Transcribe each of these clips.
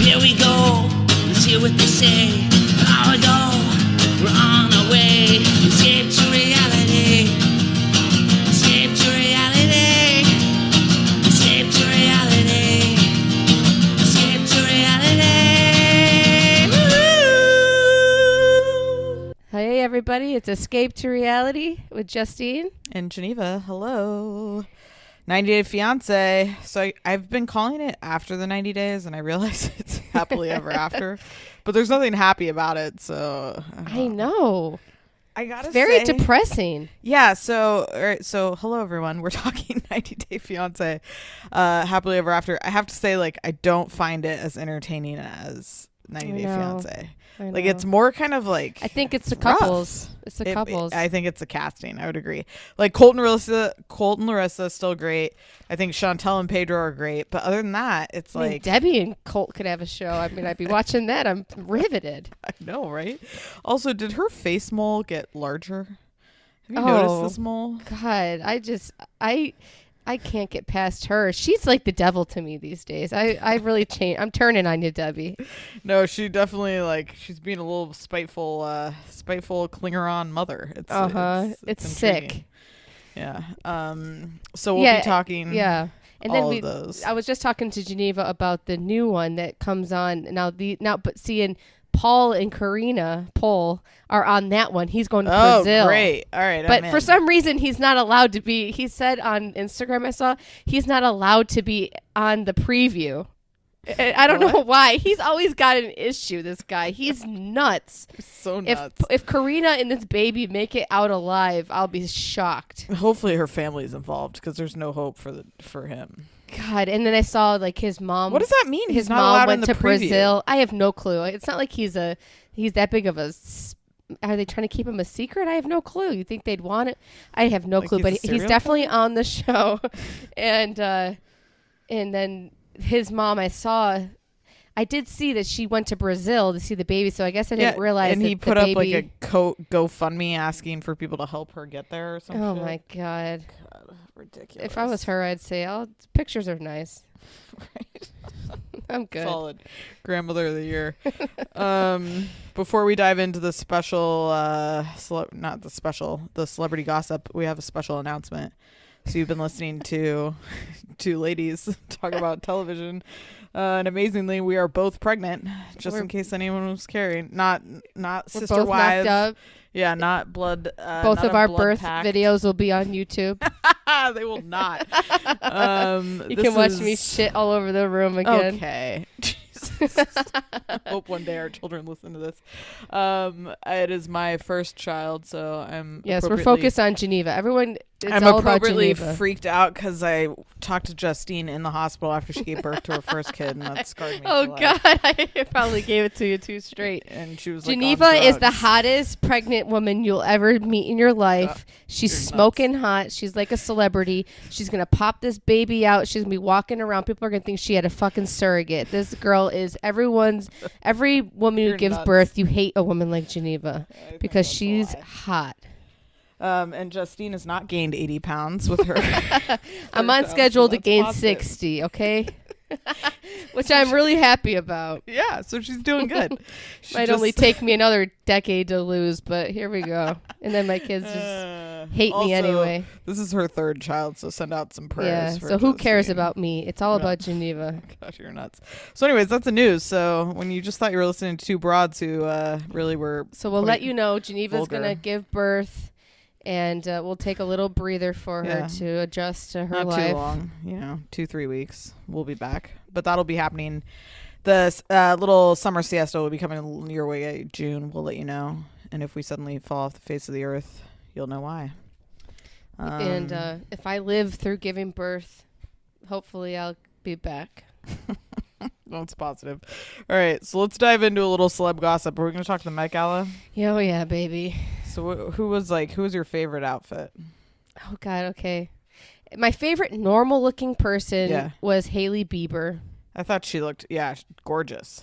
Here we go, let's hear what they say. An hour ago, we're on our way. Escape to reality. Escape to reality. Escape to reality. Escape to reality. Woo-hoo! Hey everybody, it's Escape to Reality with Justine. And Geneva, hello. 90 Day Fiancé. So I've been calling it after the 90 days, and I realize it's happily ever after. But there's nothing happy about it, so... I know. I gotta It's very say, depressing. Yeah, so all right, so hello everyone. We're talking 90 Day Fiancé, happily ever after. I have to say, like, I don't find it as entertaining as 90 Day Fiancé. Like, it's more kind of like... I think it's the rough. couples. It's the couples. I think it's the casting. I would agree. Like, Colt and Larissa is still great. I think Chantel and Pedro are great. But other than that, it's I mean, like... Debbie and Colt could have a show. I mean, I'd be watching that. I'm riveted. I know, right? Also, did her face mole get larger? Have you noticed this mole? God, I can't get past her. She's like the devil to me these days. I really changed. I'm turning on you, Debbie. No, she definitely, like, she's being a little spiteful clinger-on mother. It's sick. Yeah. So we'll be talking. Yeah. And then of those. I was just talking to Geneva about the new one that comes on but seeing Paul and Karina Pole are on that one. He's going to Brazil. Oh, great. All right. But for some reason, he's not allowed to be. He said on Instagram, I saw, he's not allowed to be on the preview. I don't know why. He's always got an issue, this guy. He's nuts. So nuts. If Karina and this baby make it out alive, I'll be shocked. Hopefully her family's involved, because there's no hope for him. God, and then I saw like his mom. What does that mean? His mom went to Brazil. I have no clue. It's not like he's that big of a. Are they trying to keep him a secret? I have no clue. You think they'd want it? I have no clue. But he's definitely on the show, and then his mom. I did see that she went to Brazil to see the baby, so I guess I didn't realize. And he put up like a GoFundMe asking for people to help her get there or something. Oh my God, ridiculous! If I was her, I'd say, pictures are nice. Right. I'm good. Solid grandmother of the year. Before we dive into the special, the celebrity gossip, we have a special announcement. So you've been listening to two ladies talk about television. And amazingly, we are both pregnant, just in case anyone was carrying. Not sister both wives. knocked up. Yeah, not blood. Both of our birth pact. videos will be on YouTube. They will not. You can watch me shit all over the room again. Okay. I hope one day our children listen to this. It is my first child, so I'm... Yes, we're focused on Geneva. Everyone, I'm all appropriately about Geneva. freaked out because I talked to Justine in the hospital after she gave birth to her first kid, and that scarred me. Oh, God. I probably gave it to you too straight. And she was Geneva is the hottest pregnant woman you'll ever meet in your life. She's smoking hot. She's like a celebrity. She's going to pop this baby out. She's going to be walking around. People are going to think she had a fucking surrogate. This girl is every woman who gives birth, you hate a woman like Geneva because she's hot. And Justine has not gained 80 pounds with her. I'm on schedule to gain 60, okay? Which I'm really happy about. Yeah, so she's doing good. Might only take me another decade to lose, but here we go. And then my kids just hate me anyway. This is her third child, so send out some prayers. Yeah, so who cares about me? It's all about Geneva. Gosh, you're nuts. So anyways, that's the news. So when you just thought you were listening to two broads who really were... So we'll let you know Geneva's going to give birth. And we'll take a little breather for her to adjust to her life. Not too long, 2-3 weeks. We'll be back. But that'll be happening. The little summer siesta will be coming your way June. We'll let you know. And if we suddenly fall off the face of the earth, you'll know why. And if I live through giving birth, hopefully I'll be back. That's positive. All right, so let's dive into a little celeb gossip. Are we going to talk to the Met Gala? Oh, yeah, baby. So who was your favorite outfit? Oh, God, okay. My favorite normal-looking person was Hailey Bieber. I thought she looked, gorgeous.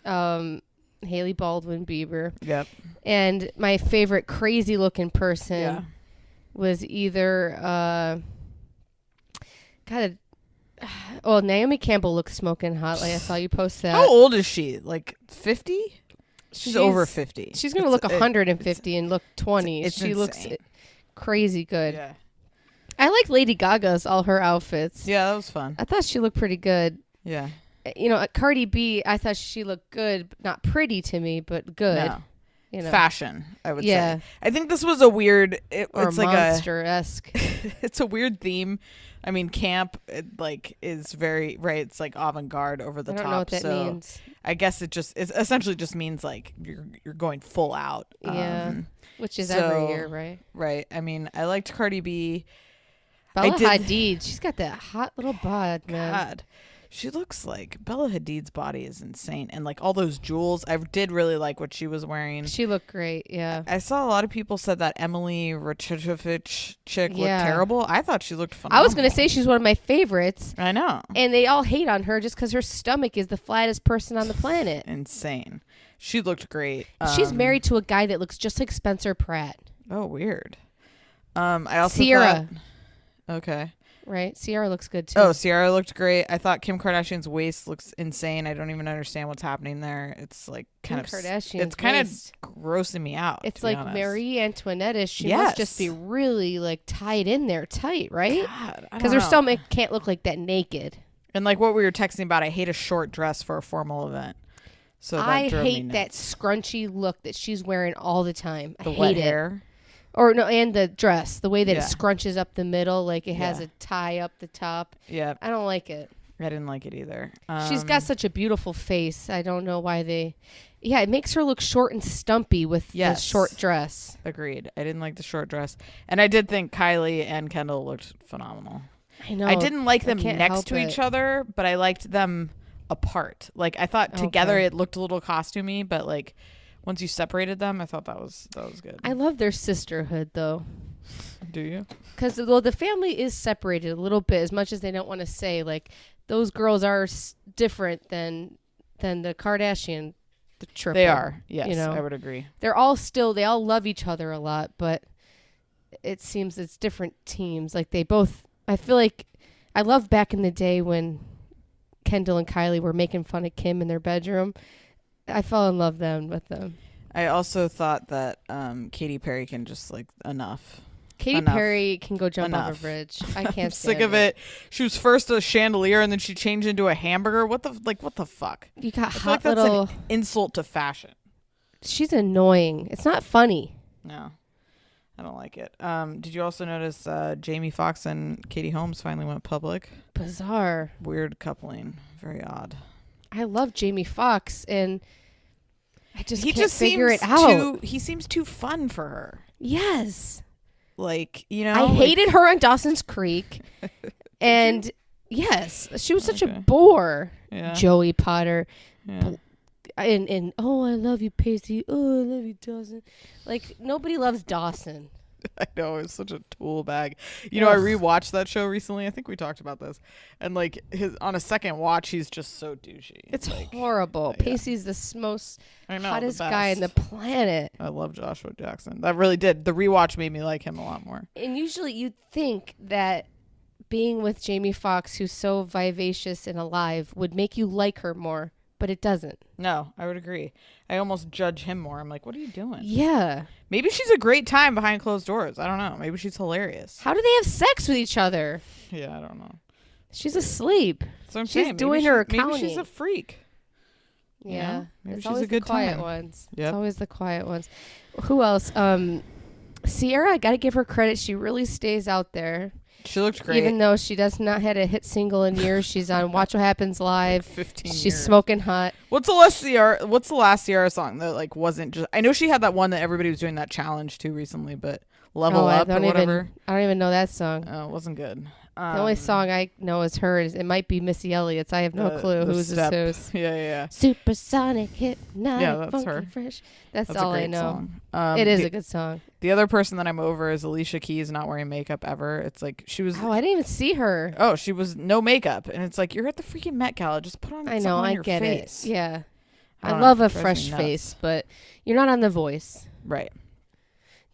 Hailey Baldwin Bieber. Yep. And my favorite crazy-looking person was either... God, Well, Naomi Campbell looks smoking hot. Like I saw you post that. How old is she? Like 50? She's over 50. She's gonna look 150 and look 20. It's she insane. looks crazy good. Yeah. I like Lady Gaga's all her outfits. Yeah, that was fun. I thought she looked pretty good. Yeah. You know, Cardi B, I thought she looked good, not pretty to me, but good. No. You know, Fashion, I would Yeah. say. I think this was a weird. or It's like monster-esque. it's a weird theme. I mean, camp is very right. It's like avant-garde, over the I top. don't know what that so means. I guess it essentially just means like you're going full out. Yeah. Which is so- every year, right? Right. I mean, I liked Cardi B. Bella did- Hadid, she's got that hot little bod, man. God, she looks like Bella Hadid's body is insane, and like all those jewels. I did really like what she was wearing. She looked great, yeah. I saw a lot of people said that Emily Ratajkowicz chick looked Yeah. terrible. I thought she looked phenomenal. I was going to say she's one of my favorites, I know. and they all hate on her just because her stomach is the flattest person on the planet. Insane. She looked great. She's married to a guy that looks just like Spencer Pratt. Oh, weird. I also Sierra. thought, okay. Right? Sierra looks good, too. Oh, Sierra looked great. I thought Kim Kardashian's waist looks insane. I don't even understand what's happening there. It's like Kim kind of Kardashian's it's kind of waist. grossing me out. It's to be like honest. Marie Antoinette. She Yes. must just be really like tied in there tight, right? God, I Because don't her know. stomach can't look like that naked. And like what we were texting about, I hate a short dress for a formal event. So that I drove me hate that nuts. scrunchy look that she's wearing all the time. The I wet hate it. hair. Or no, and the dress, the way that Yeah. it scrunches up the middle, like it has Yeah. a tie up the top. Yeah, I don't like it. I didn't like it either. She's got such a beautiful face. I don't know why they. Yeah, it makes her look short and stumpy with Yes. the short dress. Agreed. I didn't like the short dress, and I did think Kylie and Kendall looked phenomenal. I know. I didn't like I them can't next help to each it. other, but I liked them apart. Like I thought together Okay. it looked a little costumey, but like once you separated them, I thought that was good. I love their sisterhood though. Do you? Because the family is separated a little bit, as much as they don't want to say. Like those girls are different than the Kardashian, the triple. They are. Yes, you know? I would agree. They all love each other a lot, but it seems it's different teams. Like they both. I feel like I love back in the day when Kendall and Kylie were making fun of Kim in their bedroom. I fell in love with them. I also thought that Katy Perry can just like enough. Katy Enough. Perry can go jump off Enough. a bridge. I can't I'm sick stand of it. She was first a chandelier and then she changed into a hamburger. What the fuck? You got I feel hot like that's little. an insult to fashion. She's annoying. It's not funny. No, I don't like it. Did you also notice Jamie Foxx and Katie Holmes finally went public? Bizarre. Weird coupling. Very odd. I love Jamie Foxx, and I just He can't just figure seems it out. he seems too fun for her. Yes. Like, you know, I hated her on Dawson's Creek. And yes, she was such a Okay. bore. Yeah. Joey Potter. Yeah. And oh, I love you, Pacey. Oh, I love you, Dawson. Like, nobody loves Dawson. I know, it's such a tool bag. You know, I Ugh. rewatched that show recently. I think we talked about this. And like on a second watch, he's just so douchey. It's like, horrible. yeah. Pacey's the most I know, hottest the guy on the best. planet. I love Joshua Jackson. That really did. The rewatch made me like him a lot more. And usually you'd think that being with Jamie Foxx, who's so vivacious and alive, would make you like her more, but it doesn't. No, I would agree. I almost judge him more. I'm like, what are you doing? Yeah. Maybe she's a great time behind closed doors. I don't know. Maybe she's hilarious. How do they have sex with each other? Yeah, I don't know. She's asleep. That's what I'm She's saying. Maybe doing her Maybe she's accounting. a freak. You Yeah. know? Maybe It's she's always a good the quiet time. ones. Yep. It's always the quiet ones. Who else? Sierra, I got to give her credit. She really stays out there. She looked great. Even though she does not had a hit single in years. She's on Watch What Happens Live. 15 She's years. smoking hot. What's the last Sierra song that like wasn't just? I know she had that one that everybody was doing that challenge to recently, but Level Up or whatever. I don't even know that song. Oh, it wasn't good. The only song I know is hers. It might be Missy Elliott's. I have no clue the who's step. whose. Yeah. Supersonic, hypnotic, Yeah, that's funky, her. fresh. That's That's all a great I know. song. It is a good song. The other person that I'm over is Alicia Keys not wearing makeup ever. It's like she was. Oh, I didn't even see her. Oh, she was no makeup, and it's like you're at the freaking Met Gala. Just put on. I know, something on I your get face. it. Yeah. I I don't love know, a it drives me fresh nuts. face, but you're not on The Voice. Right.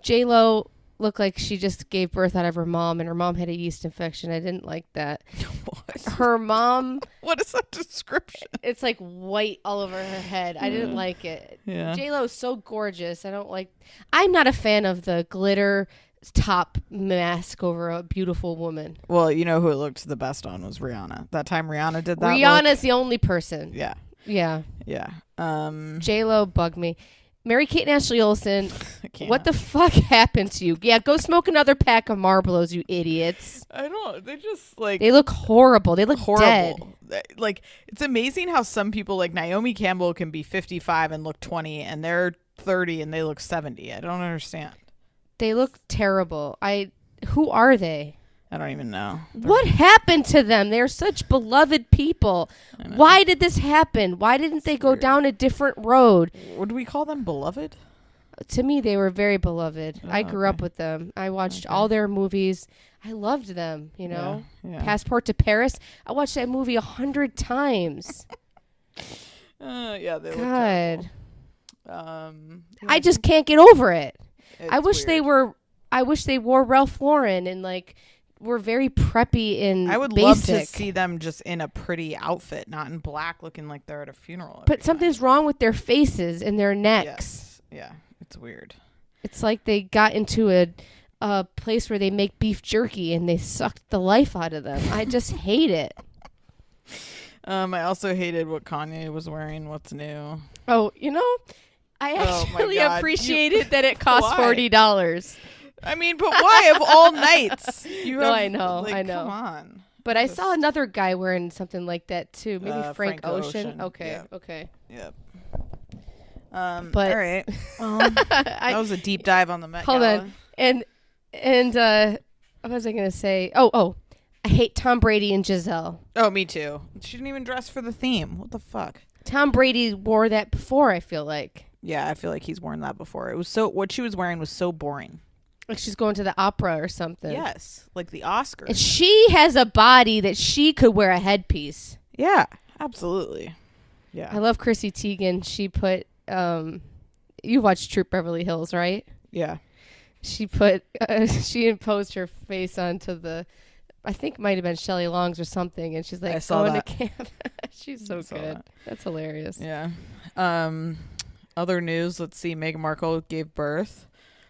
J-Lo looked like she just gave birth out of her mom, and her mom had a yeast infection. I didn't like that. What? Her mom. What is that description? It's like white all over her head. I didn't like it. Yeah. J-Lo is so gorgeous. I'm not a fan of the glitter top mask over a beautiful woman. Well, you know who it looked the best on was Rihanna. That time Rihanna did that. Rihanna's the only person. Yeah. Yeah. Yeah. J-Lo bugged me. Mary-Kate and Ashley Olsen, what the fuck happened to you? Yeah, go smoke another pack of Marlboros, you idiots. I don't. They just like. They look horrible. They look horrible. Dead. Like, it's amazing how some people like Naomi Campbell can be 55 and look 20, and they're 30 and they look 70. I don't understand. They look terrible. Who are they? I don't even know. What happened to them? They're such beloved people. Why did this happen? Why didn't they go down a different road? Would we call them beloved? To me, they were very beloved. Oh, I grew up with them. I watched all their movies. I loved them, you know. Yeah. Passport to Paris. I watched that movie 100 times. Yeah, they look God. terrible. I just can't get over it. It's I wish weird. I wish they wore Ralph Lauren and like were very preppy and I would love to see them just in a pretty outfit, not in black, looking like they're at a funeral. But something's wrong with their faces and their necks. Yeah, it's weird. It's like they got into a place where they make beef jerky and they sucked the life out of them. I just hate it. I also hated what Kanye was wearing. What's new? Oh, you know, I actually appreciated that it cost $40. I mean, but why of all nights? I know. Come on. But I saw another guy wearing something like that too. Maybe Frank Ocean. Okay. Yep. Okay. Yep. But all right. Well, that was a deep dive on the Met Hold Gala. on. And what was I gonna say? Oh, I hate Tom Brady and Giselle. Oh, me too. She didn't even dress for the theme. What the fuck? Tom Brady wore that before, I feel like. Yeah, I feel like he's worn that before. It was what she was wearing was so boring. Like she's going to the opera or something. Yes, like the Oscars. And she has a body that she could wear a headpiece. Yeah, absolutely. Yeah. I love Chrissy Teigen. She put, you watched Troop Beverly Hills, right? Yeah. She put, she imposed her face onto I think it might have been Shelley Long's or something. And she's like, I saw going that. to camp. She's so good. That's hilarious. Yeah. Other news. Let's see. Meghan Markle gave birth.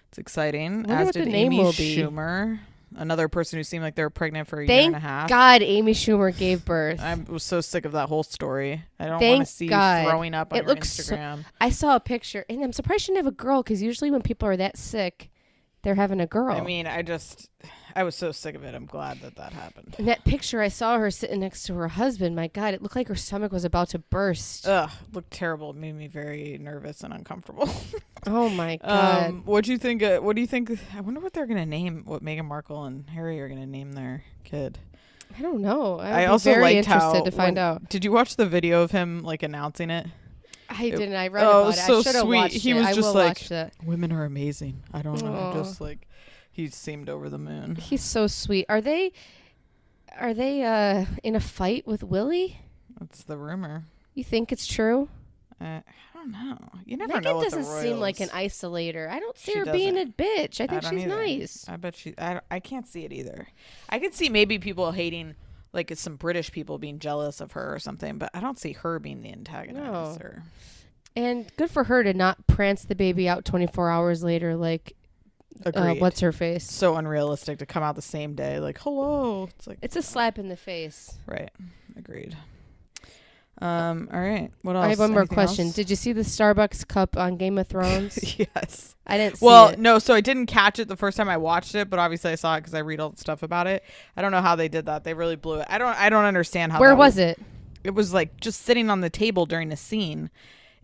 It's exciting. As did Amy Schumer, another person who seemed like they were pregnant for a year and a half. Thank God Amy Schumer gave birth. I was so sick of that whole story. I don't want to see you throwing up on your Instagram. I saw a picture, and I'm surprised she didn't have a girl, because usually when people are that sick, they're having a girl. I mean, I was so sick of it. I'm glad that happened. In that picture, I saw her sitting next to her husband. My God, it looked like her stomach was about to burst. Ugh, it looked terrible. It made me very nervous and uncomfortable. Oh my God. What do you think? What do you think? I wonder what they're gonna name. What Meghan Markle and Harry are gonna name their kid. I don't know. I also very liked interested to find out. Did you watch the video of him like announcing it? I didn't. I read about it. So I should have watched he it. was I just will like, watch that. Women are amazing. I don't know. Aww. Just like. He seemed over the moon. He's so sweet. Are they in a fight with Willie? That's the rumor. You think it's true? I don't know. You never Meghan know. Meghan doesn't seem like an isolator. I don't see She her being a bitch. I think she's either. nice. I bet I can't see it either. I could see maybe people hating, like some British people being jealous of her or something, but I don't see her being the antagonist. No. And good for her to not prance the baby out 24 hours later like what's her face? So unrealistic to come out the same day. Like, hello. It's a slap in the face. Right. Agreed. All right. What else? I have one more Anything question. else? Did you see the Starbucks cup on Game of Thrones? Yes. I didn't see it. No. So I didn't catch it the first time I watched it, but obviously I saw it because I read all the stuff about it. I don't know how they did that. They really blew it. I don't understand how. Where was it? It was like just sitting on the table during a scene.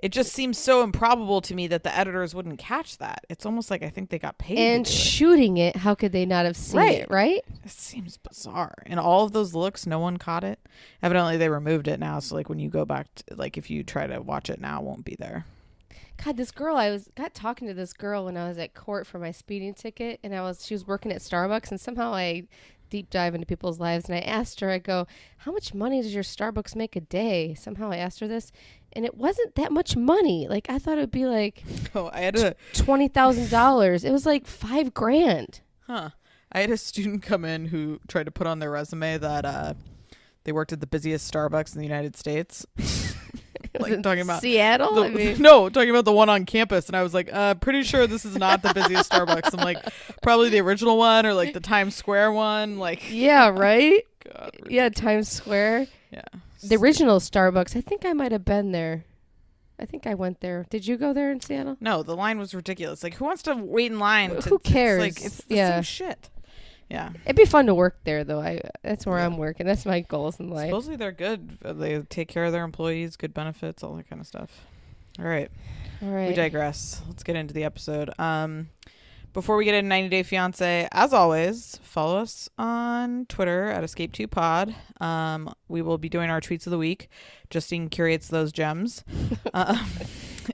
It just seems so improbable to me that the editors wouldn't catch that. It's almost like I think they got paid. And to do shooting it, how could they not have seen it, right? It seems bizarre. And all of those looks, no one caught it. Evidently, they removed it now. So, like, when you go back, if you try to watch it now, it won't be there. God, this girl, got talking to this girl when I was at court for my speeding ticket, and she was working at Starbucks, and somehow I deep dive into people's lives, and I asked her, I go, how much money does your Starbucks make a day? Somehow I asked her this, and it wasn't that much money. Like I thought it would be like I had a $20,000. It was like $5,000. Huh. I had a student come in who tried to put on their resume that they worked at the busiest Starbucks in the United States. Like talking about Seattle? No, talking about the one on campus. And I was like, pretty sure this is not the busiest Starbucks. I'm like, probably the original one or like the Times Square one. Like, yeah, right? God, yeah, Times Square. Yeah. The original Starbucks. I think I might have been there. I think I went there. Did you go there in Seattle? No, the line was ridiculous. Like, who wants to wait in line? Who cares? It's the same shit. Yeah. It'd be fun to work there, though. That's where I'm working. That's my goals in life. Supposedly they're good. They take care of their employees, good benefits, all that kind of stuff. All right. We digress. Let's get into the episode. Before we get into 90 Day Fiancé, as always, follow us on Twitter at Escape2Pod. We will be doing our tweets of the week. Justine curates those gems.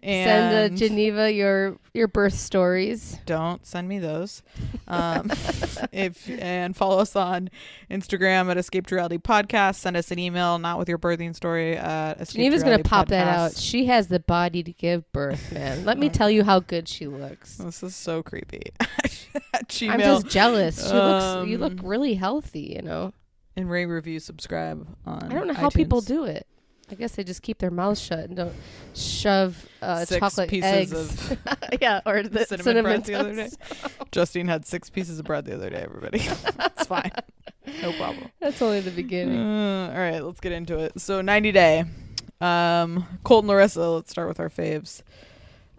And send Geneva your birth stories. Don't send me those. And follow us on Instagram at Escape to Reality Podcast. Send us an email, not with your birthing story. Geneva's going to pop that out. She has the body to give birth, man. Let me tell you how good she looks. This is so creepy. I'm just jealous. You look really healthy, And rate, review, subscribe on I don't know iTunes. how people do it. I guess they just keep their mouths shut and don't shove chocolate eggs. Of yeah, or the cinnamon bread the other day. Justine had 6 pieces of bread the other day, everybody. It's fine. No problem. That's only the beginning. All right, let's get into it. So 90 Day. Colt and Larissa, let's start with our faves.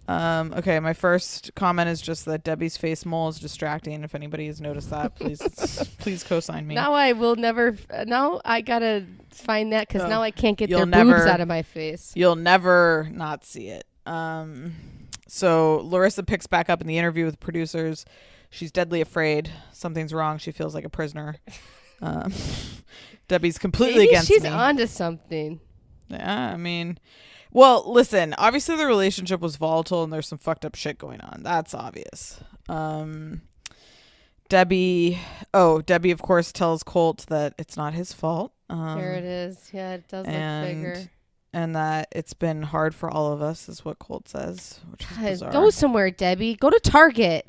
Okay, my first comment is just that Debbie's face mole is distracting. If anybody has noticed that, please co-sign me. Now I will never. Now I gotta find that because now I can't get their boobs out of my face. You'll never not see it. So Larissa picks back up in the interview with producers. She's deadly afraid. Something's wrong. She feels like a prisoner. Debbie's completely against me. She's onto something. Yeah, I mean... Well, listen, obviously the relationship was volatile and there's some fucked up shit going on. That's obvious. Debbie, of course, tells Colt that it's not his fault. There it is. Yeah, it does look bigger. And that it's been hard for all of us, is what Colt says, which is bizarre. Go somewhere, Debbie. Go to Target.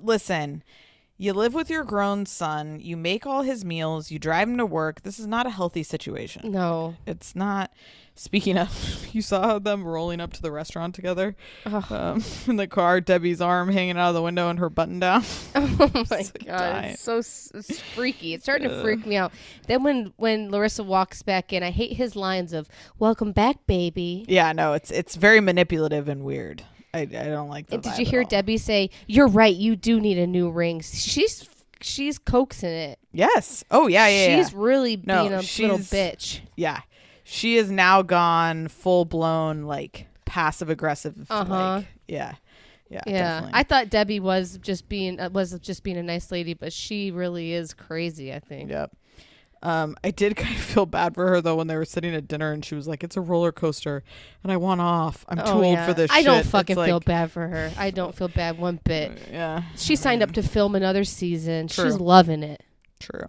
Listen, you live with your grown son. You make all his meals. You drive him to work. This is not a healthy situation. No. It's not. Speaking of, you saw them rolling up to the restaurant together in the car, Debbie's arm hanging out of the window and her button down. Oh, my God. It's freaky. It's starting to freak me out. Then when Larissa walks back in, I hate his lines of, "Welcome back, baby." Yeah, no, it's very manipulative and weird. I don't like that. Did you hear Debbie say, "You're right, you do need a new ring"? She's coaxing it. Yes. Oh, yeah. She's really being a little bitch. Yeah. She is now gone full blown, like, passive aggressive. Like, yeah. Definitely. I thought Debbie was just being a nice lady, but she really is crazy, I think. Yep. I did kind of feel bad for her though when they were sitting at dinner and she was like, "It's a roller coaster and I want off. I'm too old for this shit." I don't fucking feel bad for her. I don't feel bad one bit. Yeah. She signed up to film another season. True. She's loving it. True.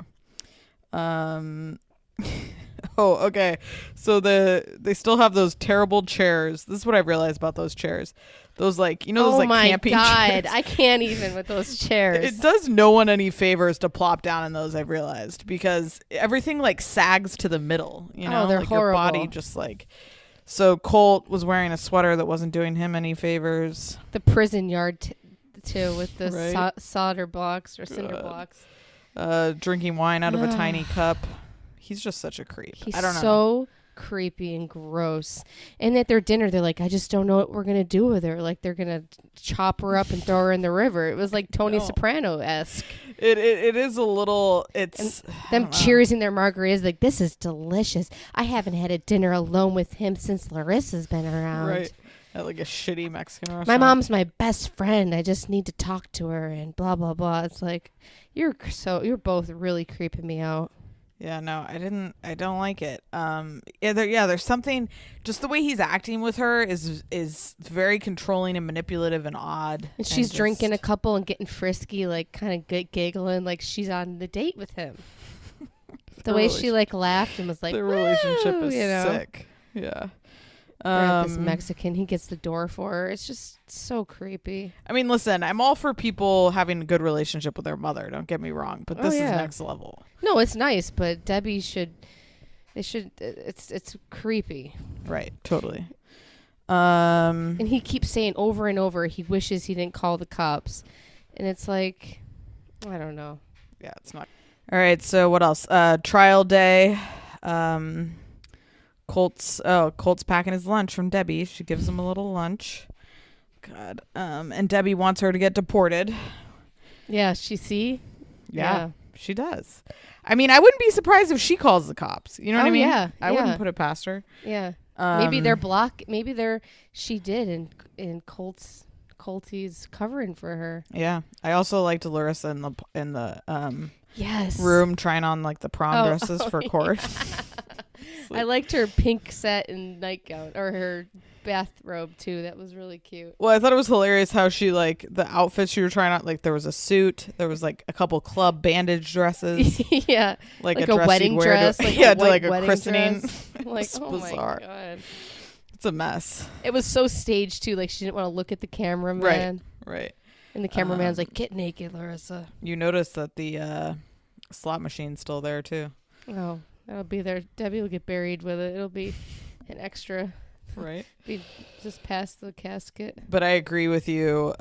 Oh, okay. So they still have those terrible chairs. This is what I've realized about those chairs. Those those camping chairs. Oh my God. I can't even with those chairs. It does no one any favors to plop down in those, I've realized, because everything like sags to the middle, they're like horrible. Your body just like. So Colt was wearing a sweater that wasn't doing him any favors. The prison yard too with the solder blocks or cinder blocks. Drinking wine out of a tiny cup. He's just such a creep. I don't know. So creepy and gross. And at their dinner, they're like, "I just don't know what we're gonna do with her. Like they're gonna chop her up and throw her in the river." It was like Tony Soprano-esque. It is a little. It's them cheersing their margaritas like, "This is delicious. I haven't had a dinner alone with him since Larissa's been around." Right. At like a shitty Mexican restaurant. My mom's my best friend. I just need to talk to her and blah blah blah. It's like you're both really creeping me out. Yeah, no, I don't like it. There's something, just the way he's acting with her is very controlling and manipulative and odd. And she's drinking a couple and getting frisky, like kind of giggling like she's on the date with him. The way she like laughed and was like, the relationship is sick. Yeah. This Mexican, he gets the door for her. It's just so creepy. I mean, listen, I'm all for people having a good relationship with their mother. Don't get me wrong, but this is next level. No, it's nice, but Debbie should. They should. It's creepy. Right. Totally. And he keeps saying over and over he wishes he didn't call the cops, and it's like, I don't know. Yeah, it's not. All right. So what else? Trial day. Colt's packing his lunch from Debbie. She gives him a little lunch. God. And Debbie wants her to get deported. Yeah, Yeah, she does. I mean, I wouldn't be surprised if she calls the cops. You know what I mean? Yeah. I wouldn't put it past her. Yeah. Maybe she did and Colty's covering for her. Yeah. I also liked Larissa in the yes. room trying on like the prom dresses for court. I liked her pink set and nightgown, or her bathrobe too. That was really cute. Well, I thought it was hilarious how she like the outfits she was trying on. Like there was a suit, there was like a couple club bandage dresses. Yeah, like a wedding dress. To like a christening. Like it's oh bizarre. My god, it's a mess. It was so staged too. Like she didn't want to look at the cameraman. Right. And the cameraman's like, "Get naked, Larissa." You noticed that the slot machine's still there too. Oh. That'll be there. Debbie will get buried with it. It'll be an extra. Right. Be just past the casket. But I agree with you.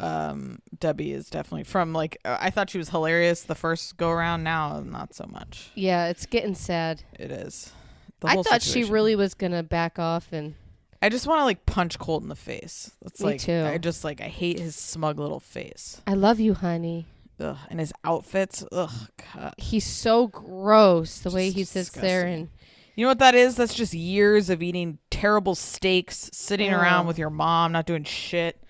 Debbie is definitely from like, I thought she was hilarious the first go around. Now, not so much. Yeah, it's getting sad. It is. I thought she really was going to back off. And I just want to like punch Colt in the face. It's Me like, too. I hate his smug little face. I love you, honey. Ugh, and his outfits. Ugh, God. He's so gross the way he sits disgusting. there and you know what that is? That's just years of eating terrible steaks, sitting around with your mom, not doing shit,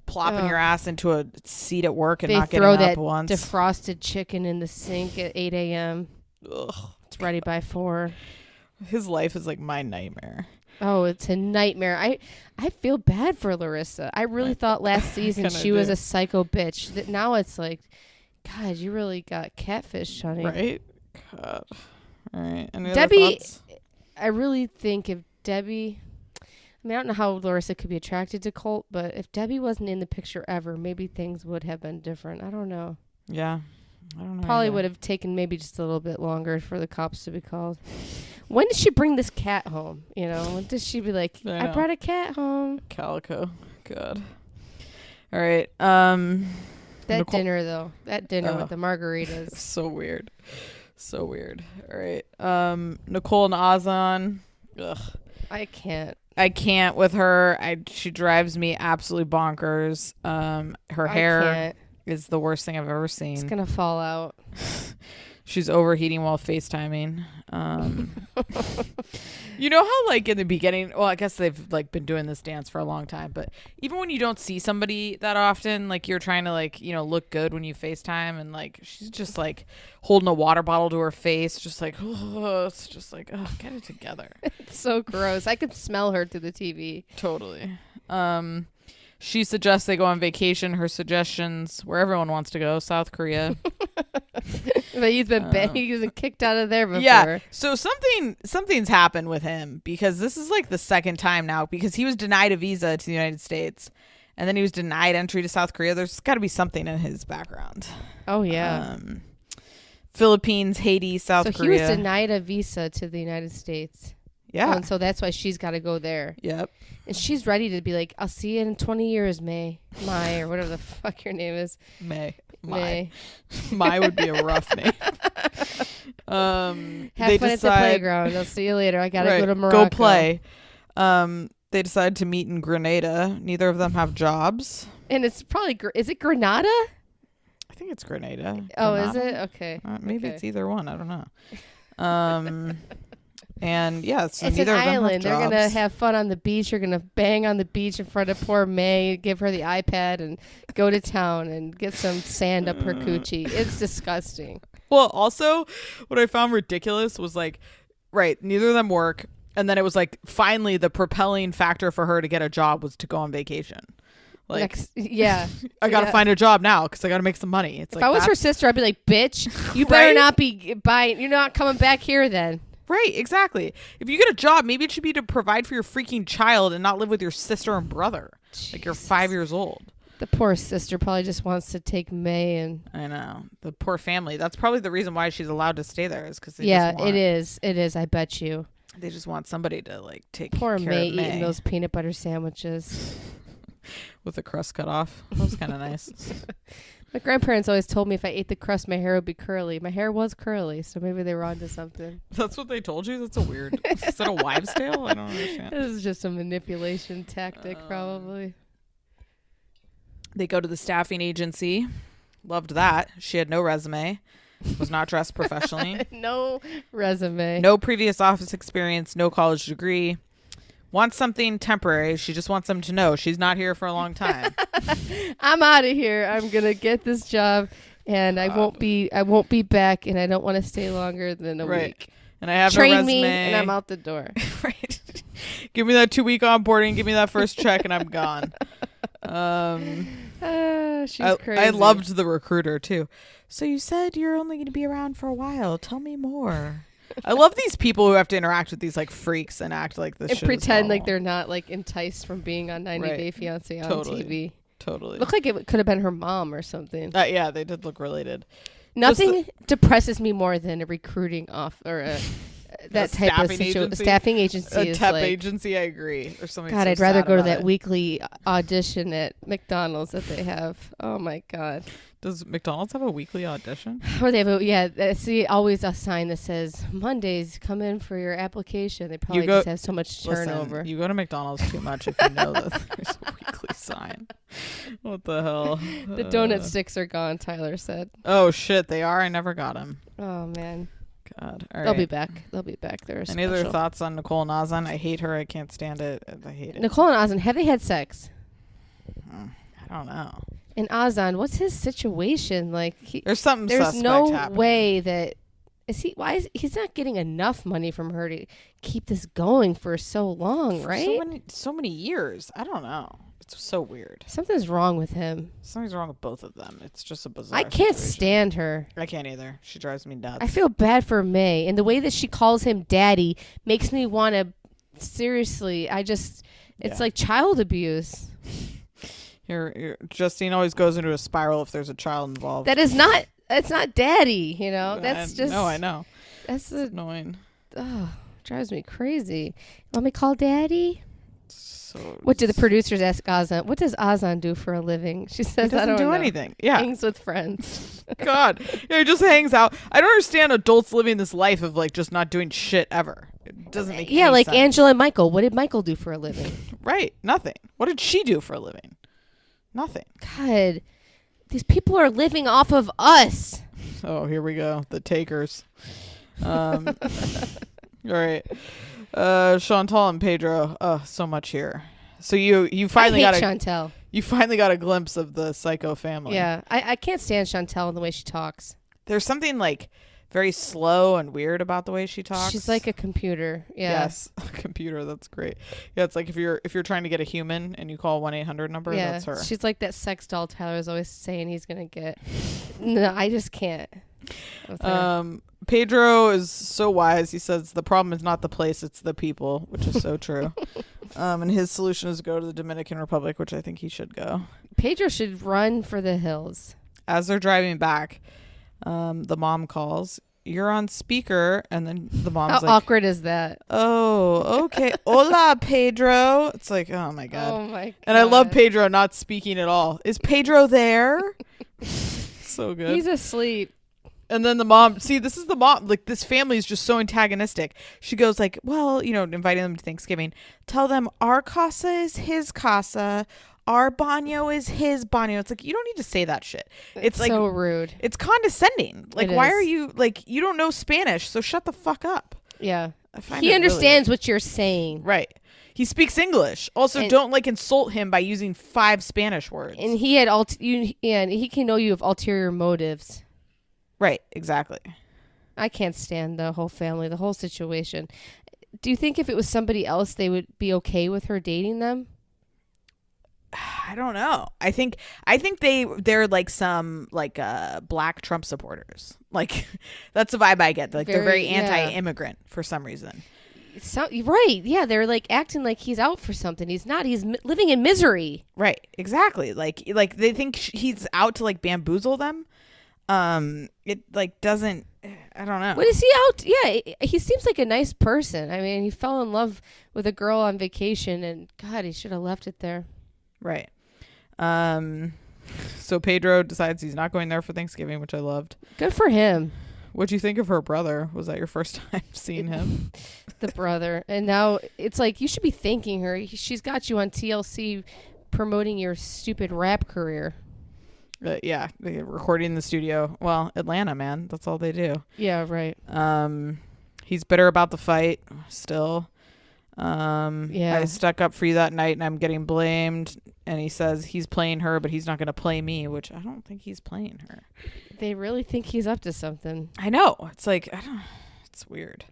plopping your ass into a seat at work and not getting up once. They throw that defrosted chicken in the sink at 8 a.m. Ugh, it's ready by 4. His life is like my nightmare. Oh, it's a nightmare. I feel bad for Larissa. I really thought last season she was a psycho bitch. That now it's like, God, you really got catfished, honey. Right? God. All right. Any Debbie, other thoughts? I really think if Debbie, I mean, I don't know how Larissa could be attracted to Colt, but if Debbie wasn't in the picture ever, maybe things would have been different. I don't know. Yeah. I don't know. Probably would have taken maybe just a little bit longer for the cops to be called. When did she bring this cat home? You know, when did she be like, I brought a cat home? Calico. God. All right. That dinner, though. That dinner with the margaritas. So weird. So weird. All right. Nicole and Ozan. Ugh. I can't with her. She drives me absolutely bonkers. Her hair is the worst thing I've ever seen. It's gonna fall out. She's overheating while FaceTiming. You know how like in the beginning, well, I guess they've like been doing this dance for a long time, but even when you don't see somebody that often, like you're trying to like, you know, look good when you FaceTime, and like she's just like holding a water bottle to her face, just like, oh, it's just like, oh, get it together. It's so gross. I could smell her through the TV. Totally. She suggests they go on vacation. Her suggestions, where everyone wants to go, South Korea. But he's been kicked out of there before. Yeah. So something's happened with him, because this is like the second time now, because he was denied a visa to the United States and then he was denied entry to South Korea. There's got to be something in his background. Oh, yeah. Philippines, Haiti, South Korea. So he was denied a visa to the United States. Yeah. And so that's why she's got to go there. Yep. And she's ready to be like, I'll see you in 20 years, May, or whatever the fuck your name is. May. May would be a rough name. Have fun at the playground. I'll see you later. I got to go to Morocco. Go play. They decide to meet in Grenada. Neither of them have jobs. And it's probably, is it Grenada? I think it's Grenada. Oh, is it? Okay. Maybe it's either one. I don't know. And yeah, so it's neither an of them island. have They're jobs. gonna have fun on the beach. You're gonna bang on the beach in front of poor May, give her the iPad, and go to town and get some sand up her coochie. It's disgusting. Well, also, what I found ridiculous was like, right, neither of them work, and then it was like finally the propelling factor for her to get a job was to go on vacation. Like, I gotta find a job now because I gotta make some money. It's if I was her sister, I'd be like, bitch, you better not be buying. You're not coming back here then. Right, exactly. If you get a job, maybe it should be to provide for your freaking child and not live with your sister and brother. Jesus. Like you're 5 years old. The poor sister probably just wants to take May and... I know. The poor family. That's probably the reason why she's allowed to stay there is because they yeah, just want... it is. It is, I bet you. They just want somebody to like take poor care May of May. eating those peanut butter sandwiches. With the crust cut off. That was kind of nice. My grandparents always told me if I ate the crust, my hair would be curly. My hair was curly, so maybe they were onto something. That's what they told you? That's a weird... Is that a wives' tale? I don't understand. This is just a manipulation tactic, probably. They go to the staffing agency. Loved that. She had no resume. Was not dressed professionally. No resume. No previous office experience. No college degree. Wants something temporary. She just wants them to know she's not here for a long time. I'm out of here. I'm gonna get this job, and I won't be back, and I don't want to stay longer than a week. And I have Train her resume. me, and I'm out the door. Right. Give me that 2-week onboarding. Give me that first check, and I'm gone. She's crazy. I loved the recruiter too. So you said you're only going to be around for a while. Tell me more. I love these people who have to interact with these like freaks and act like this. And shit pretend is like normal. they're not like enticed from being on 90 Day Fiancé on TV. Totally. Looked like it could have been her mom or something. Yeah, they did look related. Nothing depresses me more than a recruiting off or that type of situation. Staffing agency. A temp agency, I agree. Or something. God, so I'd rather sad go to about that it. weekly audition at McDonald's that they have. Oh my God. Does McDonald's have a weekly audition? Or they have I see always a sign that says Mondays come in for your application. They probably just have so much turnover. Listen, you go to McDonald's too much if you know that there's a weekly sign. What the hell? The donut sticks are gone, Tyler said. Oh shit, they are. I never got them. Oh man. God. All right. They'll be back. They'll be back. They're Any other special. thoughts on Nicole and Ozan? I hate her. I can't stand it. I hate it. Nicole and Ozan, have they had sex? I don't know. And Ozan, what's his situation? Like, There's something there's suspect no happening. way that he's not getting enough money from her to keep this going for so long, right? So many years. I don't know. It's so weird. Something's wrong with him. Something's wrong with both of them. It's just a bizarre I can't situation. stand her. I can't either. She drives me nuts. I feel bad for May, and the way that she calls him daddy makes me want to seriously. It's like child abuse. Justine always goes into a spiral if there's a child involved. That's not daddy, you know. That's just no, I know. That's annoying. Oh, drives me crazy. Want me to call daddy? So What do the producers ask Ozan? What does Ozan do for a living? She says, he doesn't I don't do know. anything. Yeah. Hangs with friends. God. Yeah, he just hangs out. I don't understand adults living this life of like just not doing shit ever. It doesn't make any like sense. Angela and Michael. What did Michael do for a living? Right. Nothing. What did she do for a living? Nothing. God, these people are living off of us. Oh, here we go. The takers. All right. Chantal and Pedro. Oh, so much here. So you finally got Chantal. You finally got a glimpse of the psycho family. Yeah, I can't stand Chantal and the way she talks. There's something like very slow and weird about the way she talks. She's like a computer. Yeah. Yes, a computer. That's great. Yeah, it's like if you're trying to get a human and you call 1-800 number, Yeah, that's her. she's like that sex doll Tyler's always saying he's gonna get. No, I just can't. with her. Pedro is so wise. He says the problem is not the place, it's the people, which is so true. And his solution is to go to the Dominican Republic, which I think he should go. Pedro should run for the hills. As they're driving back, the mom calls. You're on speaker, and then the mom's How like, awkward is that? "Oh, okay. Hola, Pedro." It's like, oh my god. Oh my god. And I love Pedro not speaking at all. Is Pedro there? So good. He's asleep. And then the mom, see, this is the mom, like this family is just so antagonistic. She goes like, well, inviting them to Thanksgiving. Tell them our casa is his casa. Our baño is his baño. It's like, you don't need to say that shit. It's like so rude. It's condescending. Like, It why is. are you, like, you don't know Spanish, so shut the fuck up. Yeah. I find He it understands what you're saying. Right. He speaks English. Also, And- don't like insult him by using 5 Spanish words. And he had and he can know you have ulterior motives. Right. Exactly. I can't stand the whole family, the whole situation. Do you think if it was somebody else, they would be okay with her dating them? I don't know. I think they're like some like black Trump supporters. Like that's the vibe I get. Like they're very anti-immigrant for some reason. So, right. Yeah, they're like acting like he's out for something. He's not. He's living in misery. Right. Exactly. Like they think he's out to like bamboozle them. It like doesn't. I don't know. What is he out? Yeah, he seems like a nice person. I mean, he fell in love with a girl on vacation, and God, he should have left it there. Right. So Pedro decides he's not going there for Thanksgiving, which I loved. Good for him. What'd you think of her brother? Was that your first time seeing him? The brother. And now it's like, you should be thanking her. She's got you on TLC promoting your stupid rap career. Yeah, recording in the studio. Well, Atlanta, man. That's all they do. Yeah, right. He's bitter about the fight still. I stuck up for you that night and I'm getting blamed. And he says he's playing her, but he's not going to play me, which I don't think he's playing her. They really think he's up to something. I know. It's like, it's weird.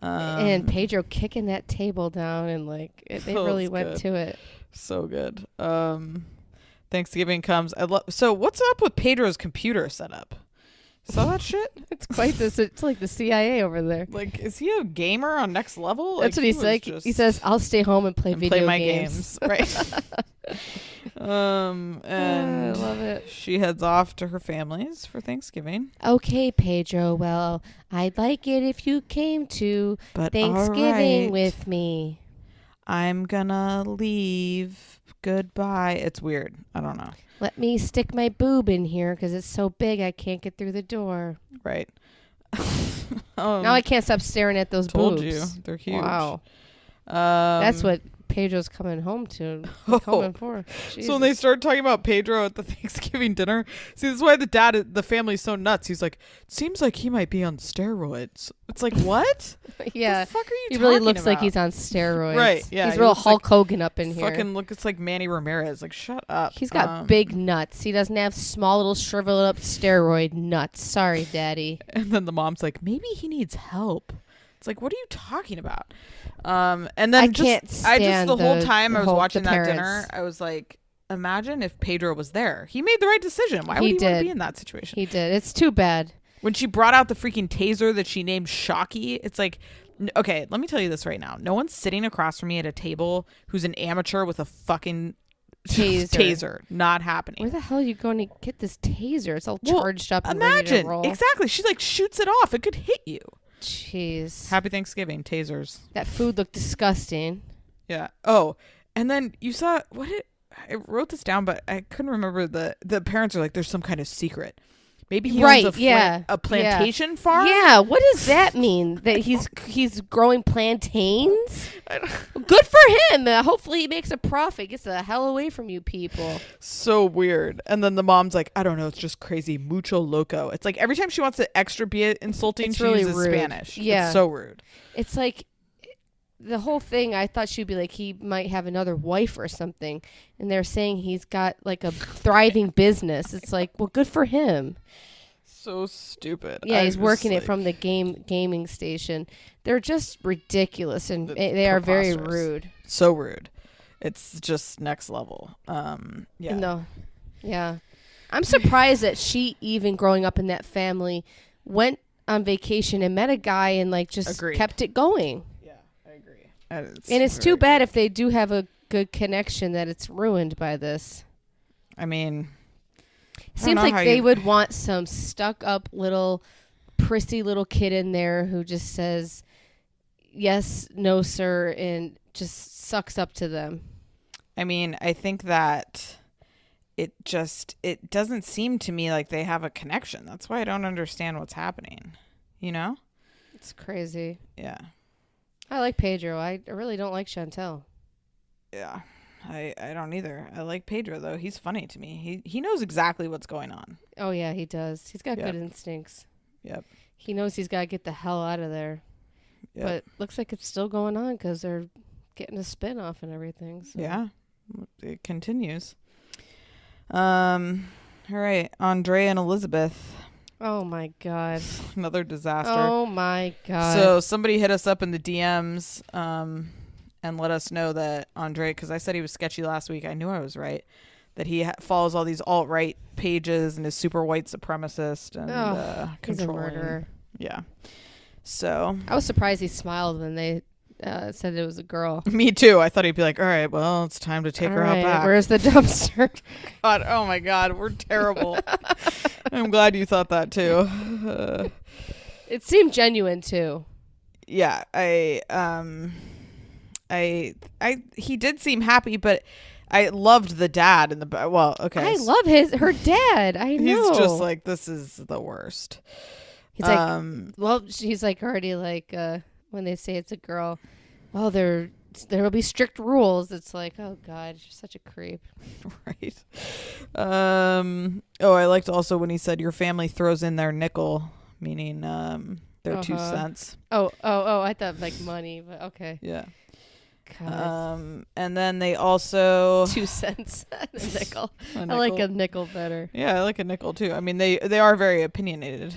And Pedro kicking that table down and like, they really went to it. So good. Thanksgiving comes. So what's up with Pedro's computer setup? Saw that shit? It's quite this. It's like the CIA over there. Like, is he a gamer on next level? That's what he's like. He says, "I'll stay home and play my games." Right. And I love it. She heads off to her family's for Thanksgiving. Okay, Pedro. Well, I'd like it if you came to Thanksgiving with me. I'm gonna leave. Goodbye. It's weird. I don't know. Let me stick my boob in here because it's so big I can't get through the door. Right. Now I can't stop staring at those boobs. Told you. They're huge. Wow. That's what Pedro's coming home to. Coming for. Jesus. So when they start talking about Pedro at the Thanksgiving dinner, see, this is why the family's so nuts. He's like, it seems like he might be on steroids. It's like, what? Yeah. What the fuck are you He talking really looks about? like he's on steroids. Right. Yeah. He's real Hulk Hogan up in here. Fucking looks like Manny Ramirez. Like, shut up. He's got big nuts. He doesn't have small little shriveled up steroid nuts. Sorry, Daddy. And then the mom's like, maybe he needs help. It's like, what are you talking about? And then I just the whole time I was watching that dinner, I was like, imagine if Pedro was there. He made the right decision. Why would he want to be in that situation? He did. It's too bad. When she brought out the freaking taser that she named Shocky, it's like, okay, let me tell you this right now. No one's sitting across from me at a table who's an amateur with a fucking taser. Not happening. Where the hell are you going to get this taser? It's all charged up and ready to roll. Exactly. She like shoots it off. It could hit you. Jeez. Happy Thanksgiving, tasers. That food looked disgusting. Yeah. Oh, and then you saw I wrote this down, but I couldn't remember the parents are like, there's some kind of secret. Maybe he owns a plantation farm. Yeah. What does that mean? That he's growing plantains? Good for him. Hopefully he makes a profit. Gets the hell away from you people. So weird. And then the mom's like, I don't know. It's just crazy. Mucho loco. It's like every time she wants to extra be insulting, she uses Spanish. Yeah. It's so rude. It's like the whole thing. I thought she'd be like, he might have another wife or something. And they're saying he's got like a thriving business. It's like, well, good for him. So stupid. Yeah, he's working it from the gaming station. They're just ridiculous, and they are very rude. So rude. It's just next level. Yeah. No. Yeah. I'm surprised that she, even growing up in that family, went on vacation and met a guy and like just kept it going. Yeah, I agree. And it's too bad if they do have a good connection that it's ruined by this. I mean, seems like they would want some stuck up little prissy little kid in there who just says yes, no, sir, and just sucks up to them. I mean, I think that it doesn't seem to me like they have a connection. That's why I don't understand what's happening. You know? It's crazy. Yeah. I like Pedro. I really don't like Chantel. Yeah. I don't either. I like Pedro, though. He's funny to me. He knows exactly what's going on. Oh, yeah, he does. He's got good instincts. Yep. He knows he's got to get the hell out of there. Yep. But looks like it's still going on because they're getting a spin-off and everything. So. Yeah. It continues. All right. Andrea and Elizabeth. Oh, my God. Another disaster. Oh, my God. So somebody hit us up in the DMs and let us know that Andre, because I said he was sketchy last week. I knew I was right. That he follows all these alt-right pages and is super white supremacist and he's a controlling. murderer. Yeah. So I was surprised he smiled when they said it was a girl. Me too. I thought he'd be like, all right, well, it's time to take her out back. Where's the dumpster? God, oh my God, we're terrible. I'm glad you thought that too. It seemed genuine too. Yeah, he did seem happy, but I loved the dad in the okay. I love her dad. I know. He's just like, this is the worst. He's like, well, she's like already like when they say it's a girl, well, there will be strict rules. It's like, oh God, you're such a creep. Right. I liked also when he said your family throws in their nickel, meaning their 2 cents. Oh, I thought like money, but okay. Yeah. God. And then they also 2 cents a nickel. I like a nickel better. Yeah, I like a nickel too. I mean, they are very opinionated.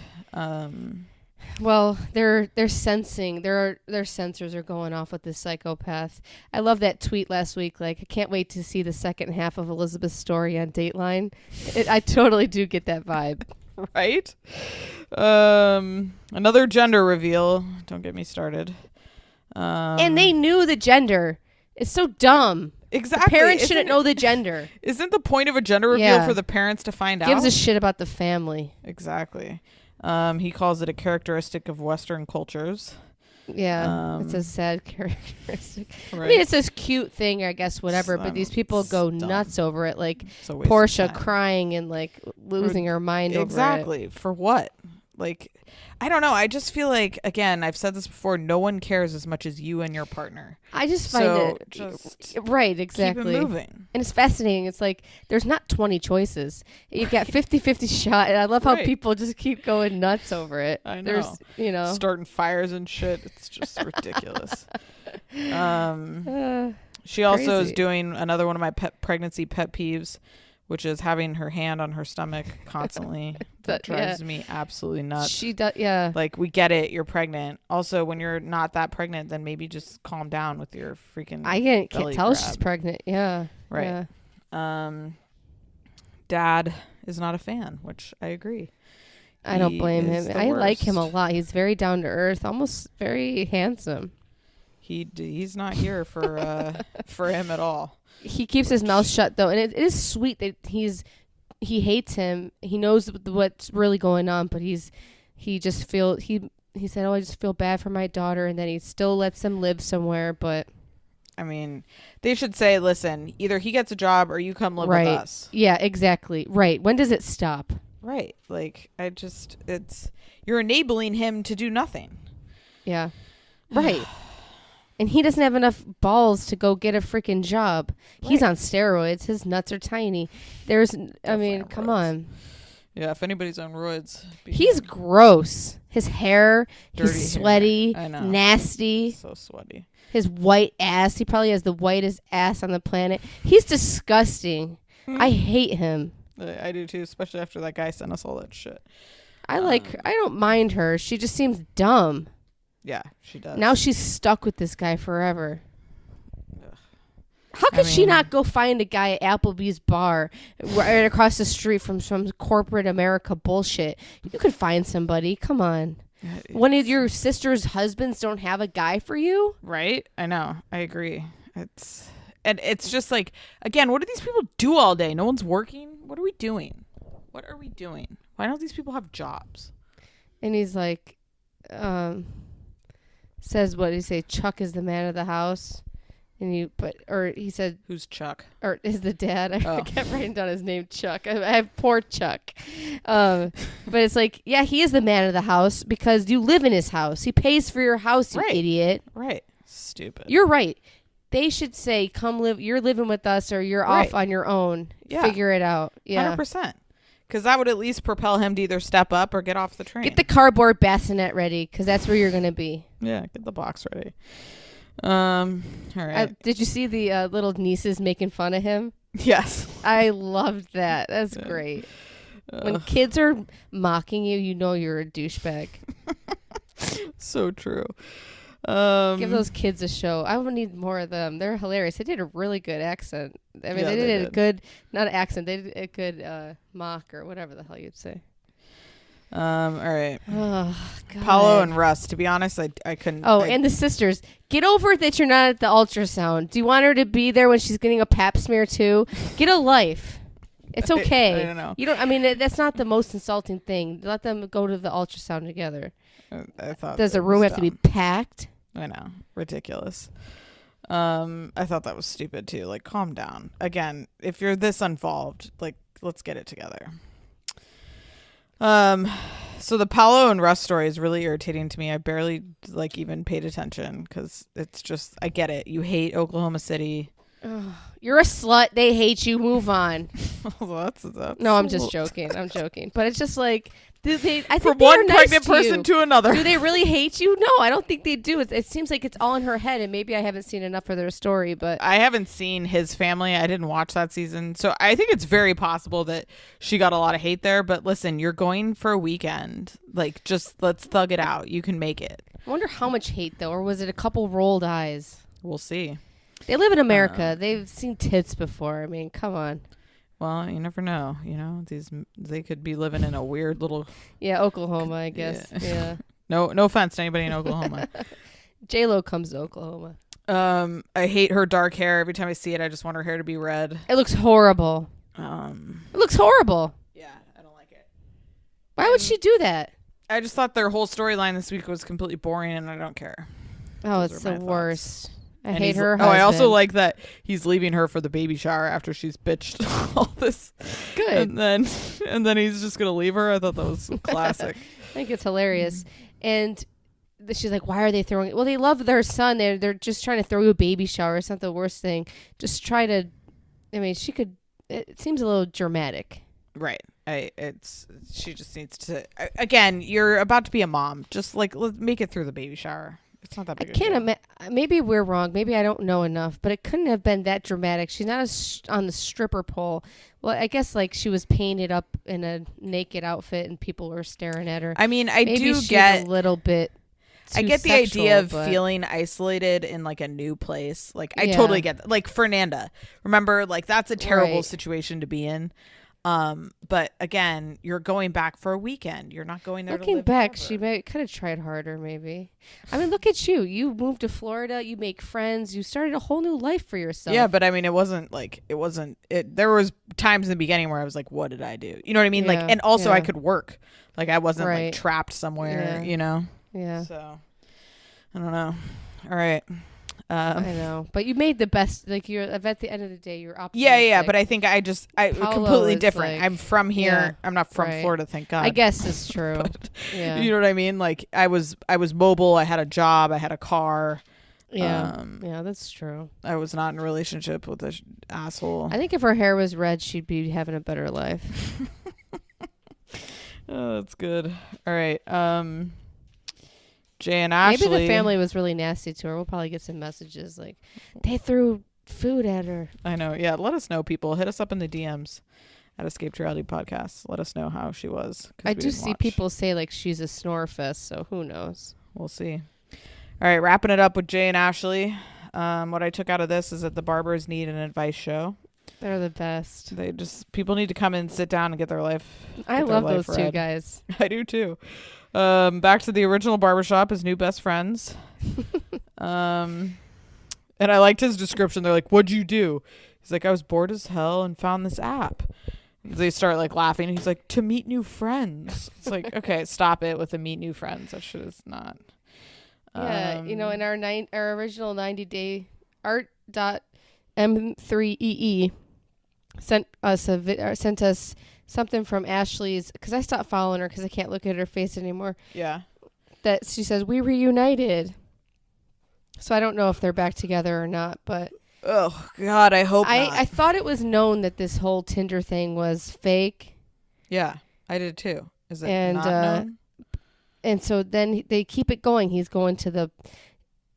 Well, they're sensing their sensors are going off with this psychopath. I love that tweet last week. Like, I can't wait to see the second half of Elizabeth's story on Dateline. I totally do get that vibe. Right. Another gender reveal. Don't get me started. And they knew the gender. It's so dumb. Exactly. The parents shouldn't know the gender. Isn't the point of a gender reveal for the parents to find out? Gives a shit about the family. Exactly. He calls it a characteristic of Western cultures. Yeah, it's a sad characteristic. Right. I mean, it's this cute thing, I guess, whatever. But these people go nuts over it, like Portia crying and like losing her mind over it. Exactly. For what? Like, I don't know. I just feel like, again, I've said this before, no one cares as much as you and your partner. I just find it just right, exactly. Keep it moving. And it's fascinating. It's like there's not 20 choices. You've got 50-50 shot, and I love how people just keep going nuts over it. I know. There's, starting fires and shit. It's just ridiculous. She also is doing another one of my pregnancy pet peeves, which is having her hand on her stomach constantly. That drives me absolutely nuts. She does, yeah. Like, we get it, you're pregnant. Also, when you're not that pregnant, then maybe just calm down with your freaking I can't tell grab. She's pregnant. Yeah. Right. Yeah. Dad is not a fan, which I agree. I don't blame him. I like him a lot. He's very down to earth, almost very handsome. He's not here for for him at all. He keeps his mouth shut though, and it is sweet that he hates him. He knows what's really going on, but he said, "Oh, I just feel bad for my daughter," and then he still lets him live somewhere. But I mean, they should say, "Listen, either he gets a job or you come live with us." Yeah, exactly. Right. When does it stop? Right. Like, you're enabling him to do nothing. Yeah. Right. And he doesn't have enough balls to go get a freaking job. Right. He's on steroids. His nuts are tiny. Come on. Yeah, if anybody's on roids. He's gross. His hair, dirty he's sweaty, hair. I know. Nasty. So sweaty. His white ass. He probably has the whitest ass on the planet. He's disgusting. I hate him. I do too, especially after that guy sent us all that shit. I don't mind her. She just seems dumb. Yeah, she does. Now she's stuck with this guy forever. Ugh. How could she not go find a guy at Applebee's bar right across the street from some corporate America bullshit? You could find somebody. Come on. One of your sister's husbands don't have a guy for you? Right? I know. I agree. It's just like, again, what do these people do all day? No one's working? What are we doing? Why don't these people have jobs? And he's like, says what did he say? Chuck is the man of the house, and he said, who's Chuck? Or is the dad? I kept writing down his name, Chuck. I have poor Chuck, but it's like, yeah, he is the man of the house because you live in his house. He pays for your house, you idiot. Right. Stupid. You're right. They should say, "Come live. You're living with us, or you're off on your own. Yeah. Figure it out." Yeah, 100%. Because that would at least propel him to either step up or get off the train. Get the cardboard bassinet ready, because that's where you're going to be. Yeah, get the box ready. All right. Did you see the little nieces making fun of him? Yes. I loved that. That's great. When kids are mocking you, you know you're a douchebag. So true. Give those kids a show. I would need more of them. They're hilarious. They did a really good accent. I mean, they did a good, not accent. They did a good mock or whatever the hell you'd say. All right. Oh, God. Paolo and Russ. To be honest, I couldn't. Oh, and the sisters. Get over it that you're not at the ultrasound. Do you want her to be there when she's getting a pap smear too? Get a life. It's okay. I don't know. You don't. I mean, that's not the most insulting thing. Let them go to the ultrasound together. I thought. Does the room have to be packed? I know. Ridiculous. I thought that was stupid too. Like, calm down. Again, if you're this involved, like, let's get it together. So the Paolo and Russ story is really irritating to me. I barely like even paid attention because it's just, I get it. You hate Oklahoma City. You're a slut. They hate you. Move on. Well, that's no, I'm just joking. I'm joking. But it's just like, I think from one pregnant person to another. Do they really hate you? No, I don't think they do. It seems like it's all in her head, and maybe I haven't seen enough of their story. But I haven't seen his family. I didn't watch that season, so I think it's very possible that she got a lot of hate there. But listen, you're going for a weekend. Like, just let's thug it out. You can make it. I wonder how much hate though, or was it a couple rolled eyes? We'll see. They live in America. They've seen tits before. I mean, come on. Well, you never know. You know, they could be living in a weird little. Yeah, Oklahoma, I guess. Yeah. No offense to anybody in Oklahoma. J-Lo comes to Oklahoma. I hate her dark hair. Every time I see it, I just want her hair to be red. It looks horrible. It looks horrible. Yeah, I don't like it. Why would she do that? I just thought their whole storyline this week was completely boring, and I don't care. Oh, it's the worst. I hate her husband. I also like that he's leaving her for the baby shower after she's bitched all this. Good. And then he's just gonna leave her. I thought that was classic. I think it's hilarious. And she's like, "Why are they throwing it?" Well, they love their son. They're just trying to throw you a baby shower. It's not the worst thing. Just try to. I mean, she could. It seems a little dramatic. Right. She just needs to. Again, you're about to be a mom. Just like make it through the baby shower. It's not that big. I can't maybe we're wrong. Maybe I don't know enough, but it couldn't have been that dramatic. She's not on the stripper pole. Well, I guess like she was painted up in a naked outfit and people were staring at her. I mean, maybe she's a little bit. I get the idea of feeling isolated in like a new place. Like I totally get that. Like Fernanda, remember, like that's a terrible situation to be in. But again, you're going back for a weekend. You're not going there to live back, forever. She could have tried harder, maybe. I mean, look at you. You moved to Florida. You make friends. You started a whole new life for yourself. Yeah, but I mean, there was times in the beginning where I was like, what did I do? You know what I mean? Like, and also I could work. Like I wasn't like trapped somewhere, you know? Yeah. So I don't know. All right. I know, but you made the best. Like you're at the end of the day, you're optimistic. Yeah. But I think I completely different. Like, I'm from here. Yeah, I'm not from Florida, thank God. I guess it's true. But, you know what I mean? Like I was mobile. I had a job. I had a car. Yeah, that's true. I was not in a relationship with this asshole. I think if her hair was red, she'd be having a better life. Oh, that's good. All right. Jay and Ashley. Maybe the family was really nasty to her. We'll probably get some messages like they threw food at her. I know. Yeah. Let us know, people. Hit us up in the DMs at Escape to Reality Podcast. Let us know how she was. I do see people say like she's a snore fest, so who knows? We'll see. All right. Wrapping it up with Jay and Ashley. What I took out of this is that the barbers need an advice show. They're the best. People need to come and sit down and get their life. I love those two guys. I do too. Back to the original barbershop, his new best friends. And I liked his description. They're like, "What'd you do?" He's like, "I was bored as hell and found this app." They start like laughing. He's like, "To meet new friends." It's like, okay, stop it with the meet new friends. That shit is not. Yeah, in our original 90-day art.m3ee sent us something from Ashley's, because I stopped following her because I can't look at her face anymore. Yeah. That she says, "We reunited." So I don't know if they're back together or not, but. Oh, God, I hope not. I thought it was known that this whole Tinder thing was fake. Yeah, I did too. Is it not known? And so then they keep it going. He's going to the.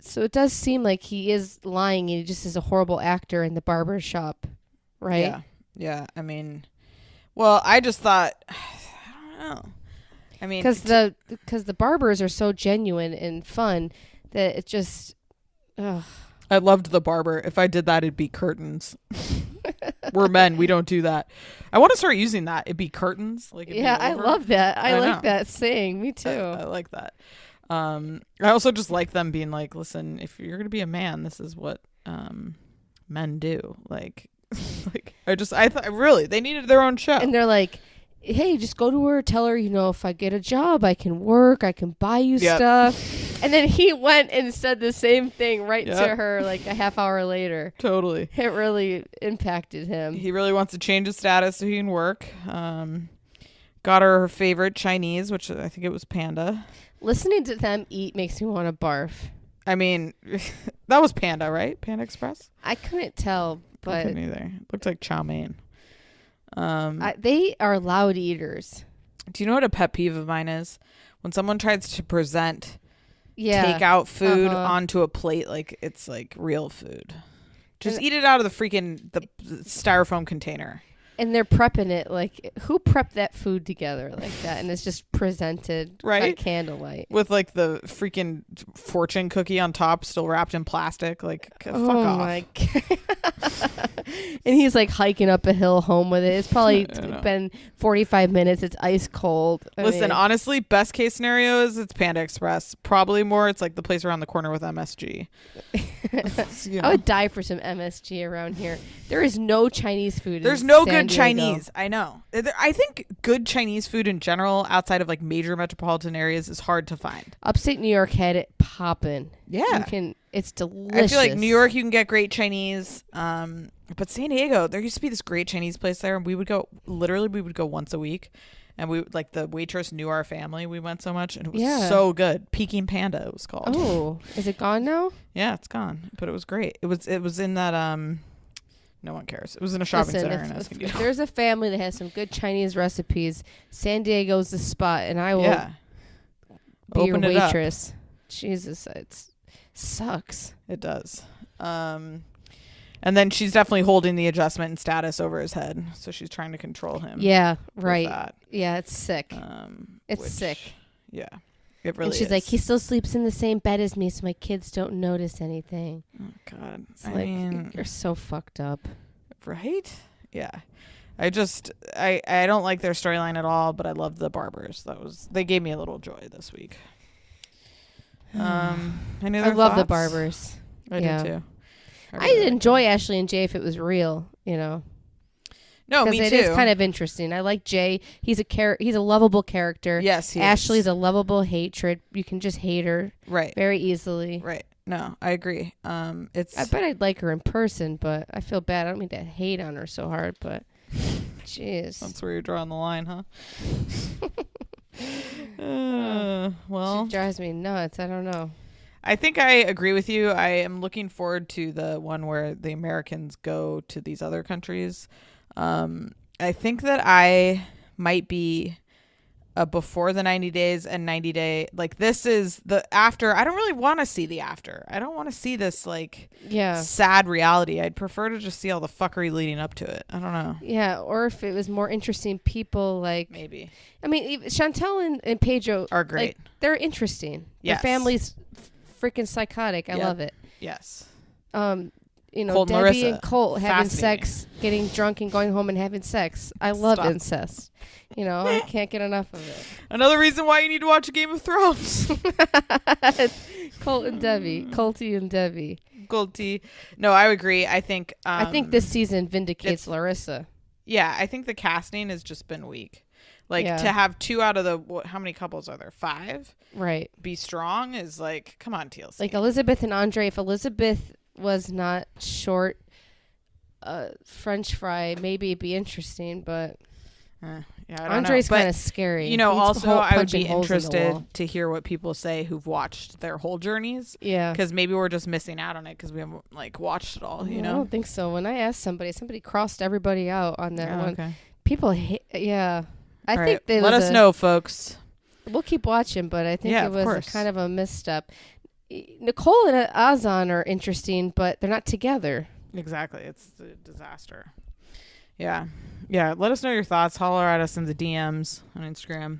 So it does seem like he is lying and he just is a horrible actor in the barber shop, right? Yeah. Yeah. I mean. Well, I just thought, I don't know. I mean, because the barbers are so genuine and fun that it just. Ugh. I loved the barber. If I did that, it'd be curtains. We're men. We don't do that. I want to start using that. It'd be curtains. Like yeah, I love that. I like that saying. Me too. I like that. I also just like them being like, listen, if you're gonna be a man, this is what men do. Like, I thought really they needed their own show. And they're like, hey, just go to her, tell her, if I get a job, I can work, I can buy you stuff. And then he went and said the same thing to her like a half hour later. Totally. It really impacted him. He really wants to change his status so he can work. Got her favorite Chinese, which I think it was Panda. Listening to them eat makes me want to barf. I mean, that was Panda, right? Panda Express? I couldn't tell, but... I couldn't either. Looked like chow mein. They are loud eaters. Do you know what a pet peeve of mine is? When someone tries to present takeout food onto a plate like it's like real food. Just eat it out of the styrofoam container. And they're prepping it like, who prepped that food together like that? And it's just presented by candlelight. With like the freaking fortune cookie on top still wrapped in plastic. Like, fuck off. Oh my God. And he's like hiking up a hill home with it. It's probably been 45 minutes. It's ice cold. Listen, honestly, best case scenario is it's Panda Express. Probably more it's like the place around the corner with MSG. I would die for some MSG around here. There is no Chinese food. There's no good Chinese. I know. I think good Chinese food in general outside of like major metropolitan areas is hard to find. Upstate New York had it popping. Yeah. It's delicious. I feel like New York you can get great Chinese. But San Diego, there used to be this great Chinese place there and we would go once a week. And we like the waitress knew our family. We went so much and it was so good. Peking Panda it was called. Oh, is it gone now? Yeah, it's gone. But it was great. It was in that no one cares. It was in a shopping center in Escondido. If there's a family that has some good Chinese recipes, San Diego's the spot, and I will be your waitress. Jesus, it sucks. It does. And then she's definitely holding the adjustment and status over his head, so she's trying to control him. Yeah, right. Yeah, it's sick. It's sick. Yeah, it really. And she's like, he still sleeps in the same bed as me, so my kids don't notice anything. Oh God, it's you're so fucked up, right? Yeah, I don't like their storyline at all, but I love the barbers. They gave me a little joy this week. I love the barbers. I do too. I'd enjoy Ashley and Jay if it was real, No, me too. It is kind of interesting. I like Jay. He's a lovable character. Yes, he Ashley's is. a lovable hatred. You can just hate her very easily. Right. No, I agree. I bet I'd like her in person, but I feel bad. I don't mean to hate on her so hard, but jeez. That's where you're drawing the line, huh? Well, she drives me nuts. I don't know. I think I agree with you. I am looking forward to the one where the Americans go to these other countries. I think that I might be before the 90 days and 90 day. Like this is the after. I don't really want to see the after. I don't want to see this sad reality. I'd prefer to just see all the fuckery leading up to it. I don't know. Yeah, or if it was more interesting people maybe. I mean, Chantel and Pedro are great. They're interesting. Yes. Their family's freaking psychotic. I love it. Yes. Colt Debbie and Colt having sex, getting drunk and going home and having sex. I love incest. I can't get enough of it. Another reason why you need to watch Game of Thrones. Colt and Debbie. Colty and Debbie. Colty. No, I agree. I think this season vindicates Larissa. Yeah, I think the casting has just been weak. To have 2 out of how many couples are there? 5? Right. Be strong is come on, TLC. Like Elizabeth and Andre. If Elizabeth was not short French fry, maybe it'd be interesting, but I don't Andre's know. kind of scary. Also I would be interested to hear what people say who've watched their whole journeys. Yeah. Because maybe we're just missing out on it because we haven't watched it all, I don't think so. When I asked somebody crossed everybody out on that one. Okay. People hate, I think they let us know, folks. We'll keep watching, but I think it was kind of a misstep. Nicole and Azan are interesting, but they're not together. Exactly. It's a disaster. Yeah. Yeah. Let us know your thoughts. Holler at us in the DMs on Instagram.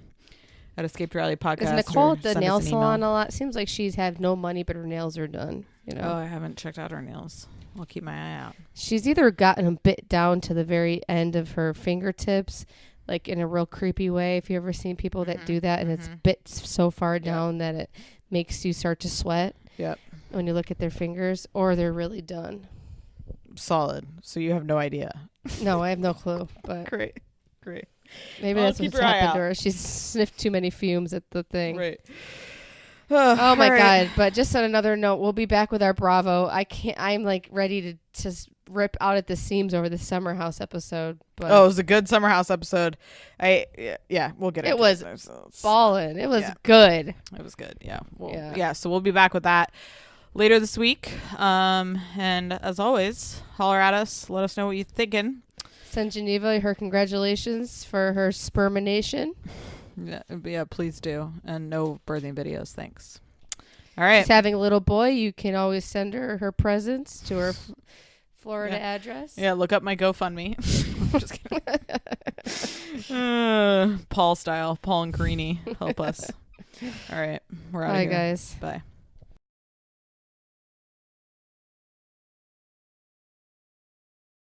at Escape Reality Podcast. Is Nicole at the send nail us an salon email. a lot? Seems like she's had no money, but her nails are done. You know. Oh, I haven't checked out her nails. I'll keep my eye out. She's either gotten a bit down to the very end of her fingertips, like in a real creepy way. If you ever seen people that do that, and it's bits so far down that it makes you start to sweat. Yep. When you look at their fingers, or they're really done. Solid. So you have no idea. No, I have no clue. But Great. maybe Well, that's keep what's your eye happened out. to her. She's sniffed too many fumes at the thing. Right. Oh my God. But just on another note, we'll be back with our Bravo. I'm like ready to rip out at the seams over the Summer House episode. But it was a good Summer House episode. We'll get it. It Was ballin'. It was good. It was good. Yeah. So we'll be back with that later this week. And as always, holler at us. Let us know what you're thinking. Send Geneva her congratulations for her spermination. Yeah, please do. And no birthing videos. Thanks. All right. She's having a little boy. You can always send her presents to her Florida address. Yeah, look up my GoFundMe. I'm just kidding. Paul style. Paul and Carini. Help us. All right. We're out of here. Bye, guys. Bye.